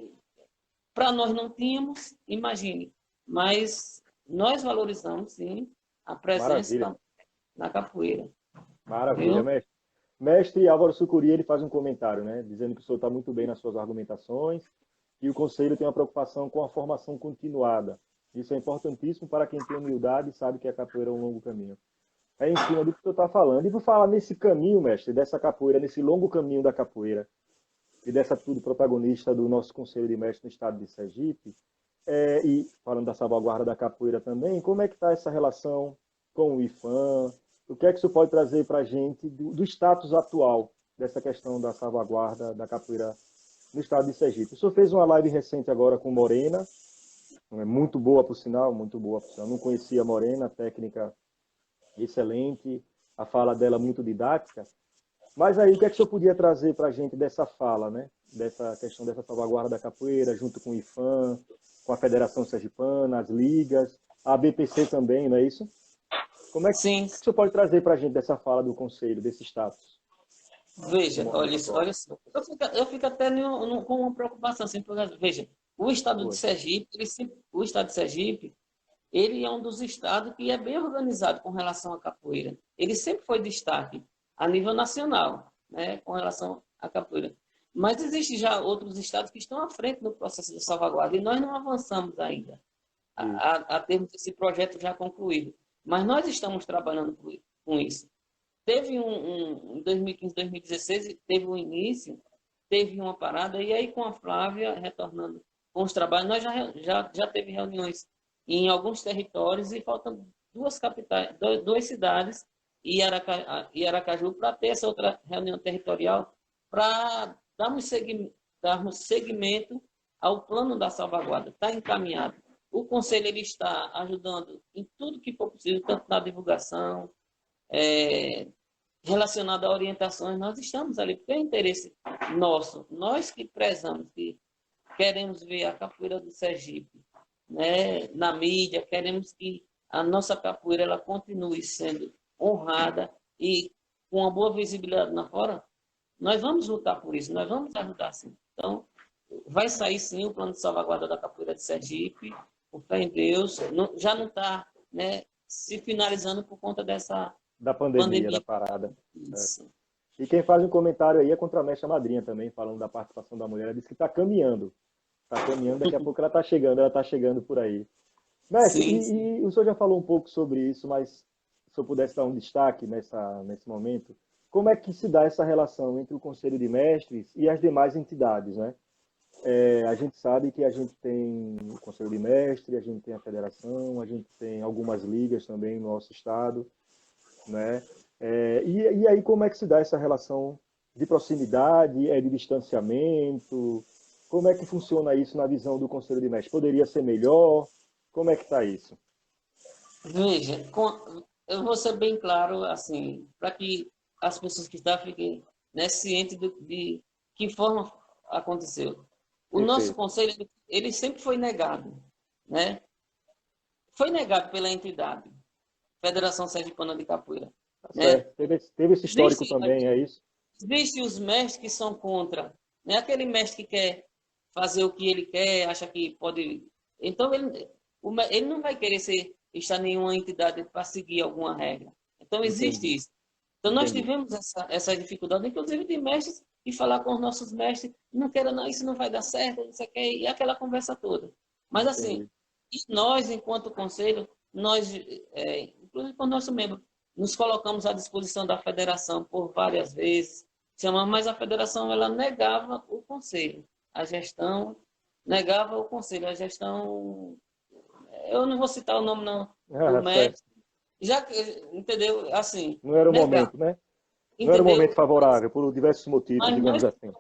para nós não tínhamos, imagine, mas nós valorizamos, sim, a presença Maravilha, na capoeira, maravilha, viu? mestre. Mestre Álvaro Sucuri, ele faz um comentário, né, dizendo que o senhor está muito bem nas suas argumentações e o Conselho tem uma preocupação com a formação continuada. Isso é importantíssimo para quem tem humildade e sabe que a capoeira é um longo caminho. É em cima do que o senhor está falando. E por falar nesse caminho, mestre, dessa capoeira, nesse longo caminho da capoeira, e dessa tudo protagonista do nosso Conselho de Mestres no estado de Sergipe, e falando da salvaguarda da capoeira também, como é que está essa relação com o IFAM? O que é que isso pode trazer para a gente do status atual dessa questão da salvaguarda da capoeira no estado de Sergipe? O senhor fez uma live recente agora com Morena, muito boa por sinal, muito boa por sinal. Não conhecia a Morena, técnica excelente, a fala dela muito didática. Mas aí, o que é que o senhor podia trazer para a gente dessa fala, né? Dessa questão dessa salvaguarda da capoeira, junto com o IFAM, com a Federação Sergipana, as ligas, a BPC também, não é isso? Como é que Sim, o senhor pode trazer para a gente dessa fala do Conselho, desse status, no veja, momento atual? olha só. Eu fico até com uma preocupação, assim, porque, veja, o estado de Oi. Sergipe, o estado de Sergipe, ele é um dos estados que é bem organizado com relação à capoeira. Ele sempre foi destaque a nível nacional, né, com relação à capoeira. Mas existem já outros estados que estão à frente no processo de salvaguarda e nós não avançamos ainda Isso. a termos esse projeto já concluído. Mas nós estamos trabalhando com isso. Teve em 2015, 2016, teve um início, teve uma parada, e aí com a Flávia, retornando com os trabalhos, nós já teve reuniões em alguns territórios e faltam duas capitais, duas cidades e Aracaju para ter essa outra reunião territorial para darmos seguimento ao plano da salvaguarda. Está encaminhado. O Conselho ele está ajudando em tudo que for possível, tanto na divulgação, é, relacionado a orientações, nós estamos ali, porque é interesse nosso, nós que prezamos, que queremos ver a capoeira do Sergipe, né, na mídia, queremos que a nossa capoeira ela continue sendo honrada e com uma boa visibilidade na fora, nós vamos lutar por isso, nós vamos ajudar sim. Então, vai sair sim o plano de salvaguarda da capoeira de Sergipe, por fé em Deus, já não está, né, se finalizando por conta dessa Da pandemia, da pandemia. parada. Certo. Isso. E quem faz um comentário aí é contra a mestra madrinha também, falando da participação da mulher. Ela disse que está caminhando. Está caminhando, daqui a pouco ela está chegando por aí. Mestre, Sim, sim. e o senhor já falou um pouco sobre isso, mas se eu pudesse dar um destaque nesse momento, como é que se dá essa relação entre o Conselho de Mestres e as demais entidades, né? A gente sabe que a gente tem o Conselho de Mestre, a gente tem a Federação, a gente tem algumas ligas também no nosso estado, né? E aí como é que se dá essa relação de proximidade, de distanciamento? Como é que funciona isso na visão do Conselho de Mestres? Poderia ser melhor? Como é que está isso? Veja, eu vou ser bem claro, assim, para que as pessoas que estão fiquem, né, cientes de que forma aconteceu. O nosso Perfeito. conselho, ele sempre foi negado, né? Foi negado pela entidade, Federação Sergipana de Capoeira, Tá né? certo. Teve esse histórico Existe, também, é isso? existe os mestres que são contra, né? Aquele mestre que quer fazer o que ele quer, acha que pode. Então, ele não vai querer estar em nenhuma entidade para seguir alguma regra. Então, existe Entendi, isso. Então, nós entendi. tivemos essa dificuldade, inclusive de mestres, e falar com os nossos mestres, não quero não, isso não vai dar certo, não sei o quê, e aquela conversa toda. Mas, assim, Entendi. e nós, enquanto conselho, nós, inclusive com o nosso membro, nos colocamos à disposição da federação por várias vezes, mas a federação ela negava o conselho, a gestão negava o conselho, a gestão, eu não vou citar o nome não, do Ah, certo. mestre, já que, entendeu? Assim, Não era o negava, momento, né? Não era o momento entendeu? favorável, por diversos motivos, Mas digamos assim.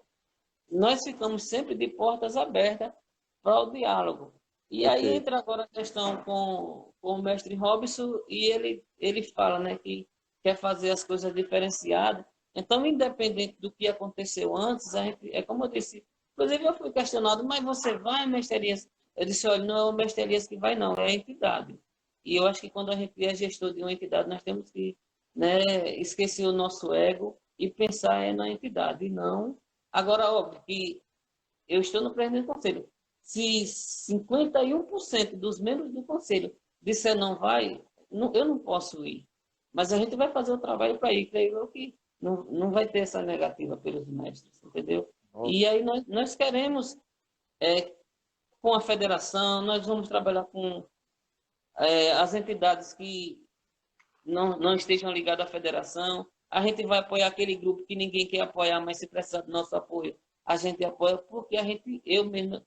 nós ficamos sempre de portas abertas para o diálogo. E aí Perfeito. entra agora a questão com o mestre Robson e ele fala, né, que quer fazer as coisas diferenciadas. Então, independente do que aconteceu antes, a gente, é como eu disse, inclusive eu fui questionado, mas você vai, mestre Elias? Eu disse, olha, não é o mestre Elias que vai, não, é a entidade. E eu acho que quando a gente é gestor de uma entidade, nós temos que, né, esquecer o nosso ego e pensar na entidade, e não... Agora, óbvio que eu estou no presidente do conselho. Se 51% dos membros do conselho disser não vai, eu não posso ir. Mas a gente vai fazer o trabalho para ir, creio eu que não vai ter essa negativa pelos mestres, entendeu? Nossa, E aí nós queremos, com a federação, nós vamos trabalhar com as entidades que não estejam ligadas à federação. A gente vai apoiar aquele grupo que ninguém quer apoiar, mas se precisar do nosso apoio, a gente apoia, porque eu mesmo,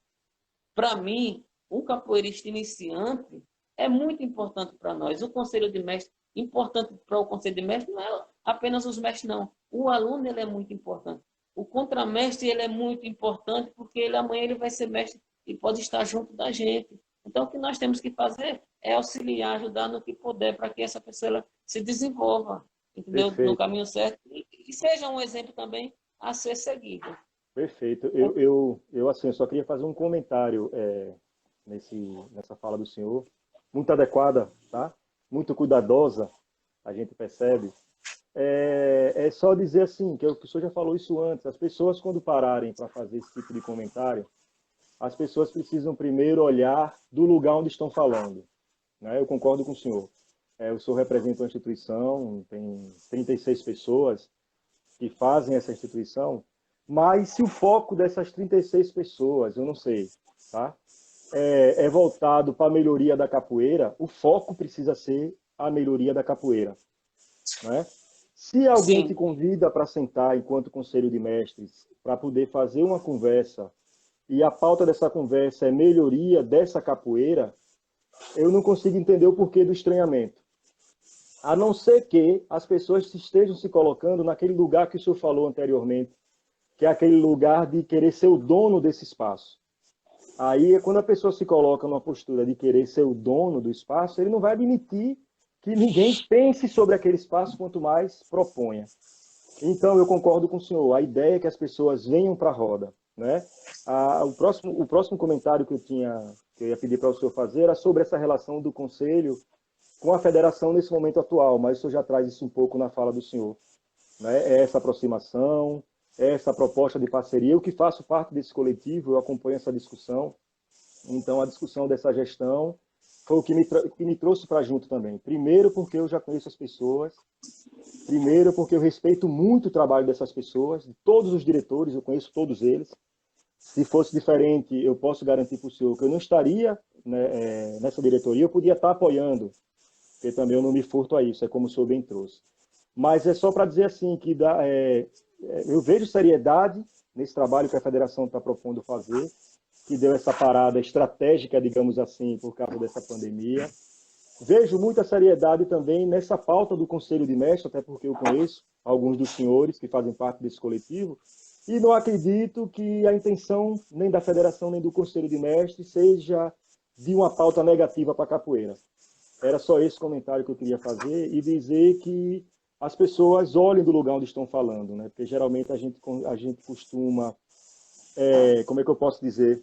para mim, um capoeirista iniciante é muito importante para nós. O conselho de mestre, importante para o conselho de mestre, não é apenas os mestres, não. O aluno ele é muito importante. O contramestre ele é muito importante, porque amanhã ele vai ser mestre e pode estar junto da gente. Então, o que nós temos que fazer é auxiliar, ajudar no que puder, para que essa pessoa se desenvolva, entendeu? No perfeito, caminho certo, e seja um exemplo também a ser seguido. perfeito. Eu assim, eu só queria fazer um comentário nessa fala do senhor, muito adequada, tá? Muito cuidadosa, a gente percebe. É só dizer assim, que o senhor já falou isso antes, as pessoas quando pararem para fazer esse tipo de comentário, as pessoas precisam primeiro olhar do lugar onde estão falando, né? Eu concordo com o senhor. O senhor representa uma instituição, tem 36 pessoas que fazem essa instituição, mas se o foco dessas 36 pessoas, eu não sei, tá? É voltado para a melhoria da capoeira, o foco precisa ser a melhoria da capoeira, né? Se alguém te Sim, convida para sentar enquanto conselho de mestres, para poder fazer uma conversa, e a pauta dessa conversa é melhoria dessa capoeira, eu não consigo entender o porquê do estranhamento. A não ser que as pessoas estejam se colocando naquele lugar que o senhor falou anteriormente, que é aquele lugar de querer ser o dono desse espaço. Aí, quando a pessoa se coloca numa postura de querer ser o dono do espaço, ele não vai admitir que ninguém pense sobre aquele espaço, quanto mais proponha. Então, eu concordo com o senhor. A ideia é que as pessoas venham para a roda, né? O próximo comentário que eu ia pedir para o senhor fazer era sobre essa relação do conselho com a federação nesse momento atual, mas o senhor já traz isso um pouco na fala do senhor, né? É essa aproximação, é essa proposta de parceria. Eu que faço parte desse coletivo, eu acompanho essa discussão. Então, a discussão dessa gestão foi o que me trouxe para junto também. Primeiro, porque eu já conheço as pessoas. Primeiro, porque eu respeito muito o trabalho dessas pessoas, de todos os diretores, eu conheço todos eles. Se fosse diferente, eu posso garantir para o senhor que eu não estaria, né, nessa diretoria, eu podia estar apoiando, porque também eu não me furto a isso, é como o senhor bem trouxe. Mas é só para dizer assim, que eu vejo seriedade nesse trabalho que a federação está propondo fazer, que deu essa parada estratégica, digamos assim, por causa dessa pandemia. Vejo muita seriedade também nessa pauta do Conselho de Mestres, até porque eu conheço alguns dos senhores que fazem parte desse coletivo, e não acredito que a intenção nem da federação nem do Conselho de Mestres seja de uma pauta negativa para a capoeira. Era só esse comentário que eu queria fazer e dizer que as pessoas olhem do lugar onde estão falando, né? Porque geralmente a gente costuma, como é que eu posso dizer,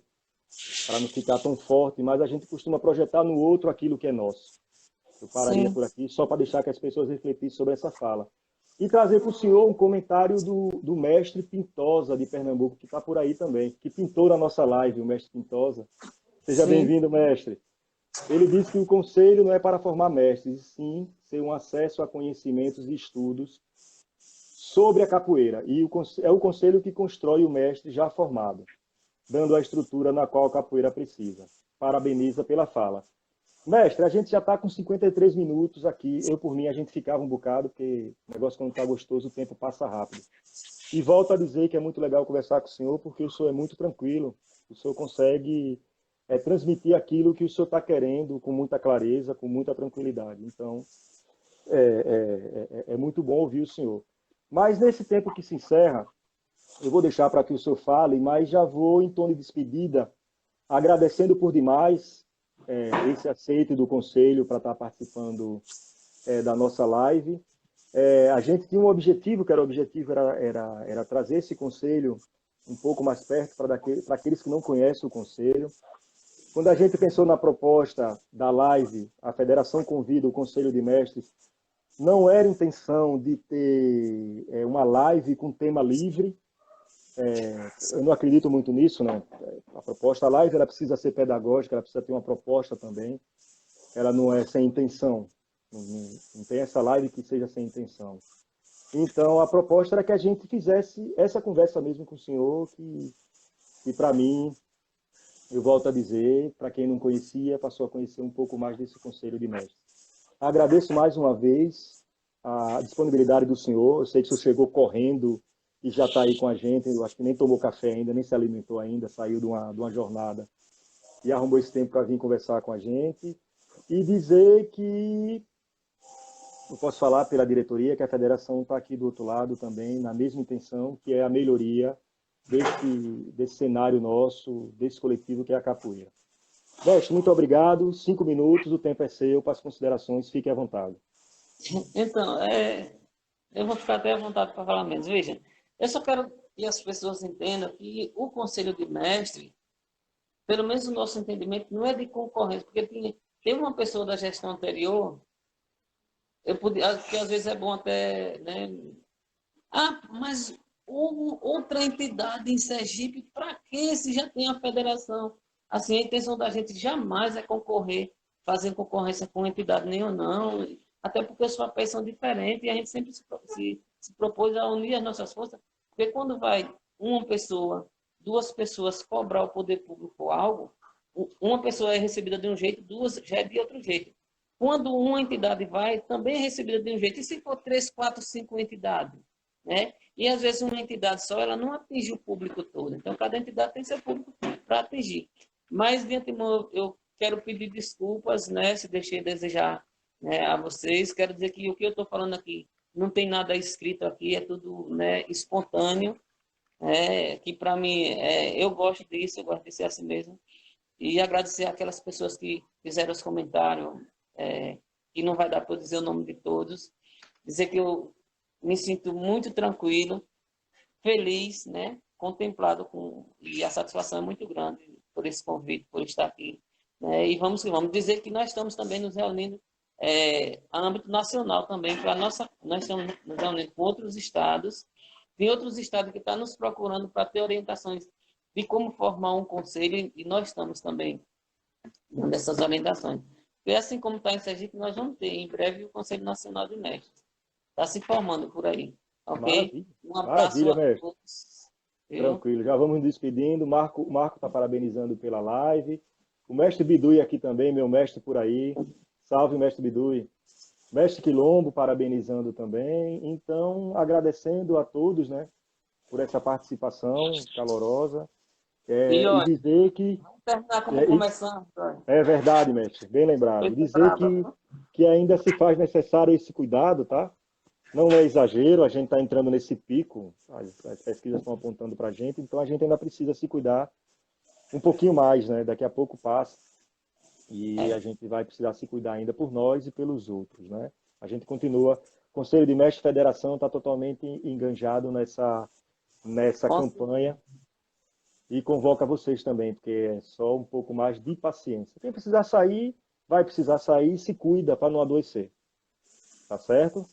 para não ficar tão forte, mas a gente costuma projetar no outro aquilo que é nosso. Eu pararia sim. por aqui só para deixar que as pessoas refletissem sobre essa fala. E trazer para o senhor um comentário do mestre Pintosa, de Pernambuco, que está por aí também, que pintou na nossa live, o mestre Pintosa. Seja Sim, bem-vindo, mestre. Ele disse que o conselho não é para formar mestres, e sim ser um acesso a conhecimentos e estudos sobre a capoeira. E é o conselho que constrói o mestre já formado, dando a estrutura na qual a capoeira precisa. Parabeniza pela fala. Mestre, a gente já está com 53 minutos aqui. Eu, por mim, a gente ficava um bocado, porque o negócio, quando está gostoso, o tempo passa rápido. E volto a dizer que é muito legal conversar com o senhor, porque o senhor é muito tranquilo. O senhor consegue transmitir aquilo que o senhor está querendo com muita clareza, com muita tranquilidade. Então, é muito bom ouvir o senhor. Mas, nesse tempo que se encerra, eu vou deixar para que o senhor fale, mas já vou, em tom de despedida, agradecendo por demais esse aceite do conselho para estar participando da nossa live. A gente tinha um objetivo, que era o objetivo era trazer esse conselho um pouco mais perto para aqueles que não conhecem o conselho. Quando a gente pensou na proposta da live, a federação convida o Conselho de Mestres, não era intenção de ter uma live com tema livre. Eu não acredito muito nisso, não. A proposta da live ela precisa ser pedagógica, ela precisa ter uma proposta também. Ela não é sem intenção. Não tem essa live que seja sem intenção. Então, a proposta era que a gente fizesse essa conversa mesmo com o senhor, que para mim, eu volto a dizer, para quem não conhecia, passou a conhecer um pouco mais desse Conselho de Mestres. Agradeço mais uma vez a disponibilidade do senhor. Eu sei que o senhor chegou correndo e já está aí com a gente. Eu acho que nem tomou café ainda, nem se alimentou ainda, saiu de uma jornada e arrumou esse tempo para vir conversar com a gente. E dizer que, eu posso falar pela diretoria, que a federação está aqui do outro lado também, na mesma intenção, que é a melhoria desse cenário nosso, desse coletivo que é a capoeira. Mestre, muito obrigado. 5 minutos, o tempo é seu para as considerações. Fique à vontade. Então, eu vou ficar até à vontade para falar menos. Veja, eu só quero que as pessoas entendam que o Conselho de Mestre, pelo menos o nosso entendimento, não é de concorrência, porque teve uma pessoa da gestão anterior, que às vezes é bom até, né? Mas outra entidade em Sergipe, para que se já tem a federação? Assim, a intenção da gente jamais é concorrer, fazer concorrência com entidade nenhuma, não. Até porque os papéis são diferentes e a gente sempre se propôs a unir as nossas forças. Porque quando vai uma pessoa, duas pessoas cobrar o poder público algo, uma pessoa é recebida de um jeito, duas já é de outro jeito. Quando uma entidade vai, também é recebida de um jeito. E se for 3, 4, 5 entidades? Né? E às vezes uma entidade só, ela não atinge o público todo. Então, cada entidade tem seu público para atingir. Mas, de antemão, eu quero pedir desculpas, né, se deixei a desejar, né, a vocês. Quero dizer que o que eu estou falando aqui não tem nada escrito aqui, é tudo, né, espontâneo. Que para mim, eu gosto disso, eu gosto de ser assim mesmo. E agradecer aquelas pessoas que fizeram os comentários, que não vai dar para eu dizer o nome de todos. Dizer que eu me sinto muito tranquilo, feliz, né? Contemplado e a satisfação é muito grande por esse convite, por estar aqui. Né? E vamos dizer que nós estamos também nos reunindo a âmbito nacional também, nós estamos nos reunindo com outros estados, tem outros estados que estão nos procurando para ter orientações de como formar um conselho, e nós estamos também nessas orientações. E assim como está em Sergipe, nós vamos ter em breve o Conselho Nacional de Mestres. Está se formando por aí. Ok? Maravilha. Um abraço Maravilha, a mestre. todos. Tranquilo. Já vamos nos despedindo. Marco está parabenizando pela live. O mestre Bidui aqui também, meu mestre por aí. Salve, mestre Bidui. Mestre Quilombo parabenizando também. Então, agradecendo a todos, né, por essa participação calorosa. E dizer que... Vamos terminar como começamos. É verdade, mestre. Bem lembrado. Dizer que ainda se faz necessário esse cuidado, tá? Não é exagero, a gente está entrando nesse pico, as pesquisas estão apontando para a gente, então a gente ainda precisa se cuidar um pouquinho mais, né? Daqui a pouco passa e a gente vai precisar se cuidar ainda por nós e pelos outros, né? A gente continua, o Conselho de Mestres Federação está totalmente enganjado nessa campanha e convoca vocês também, porque é só um pouco mais de paciência. Quem precisar sair, vai precisar sair, se cuida para não adoecer. Tá certo?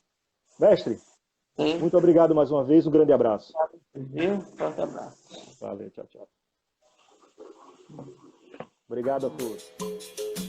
Mestre, muito obrigado mais uma vez, um grande abraço. Forte abraço. Valeu, tchau, tchau. Obrigado a todos.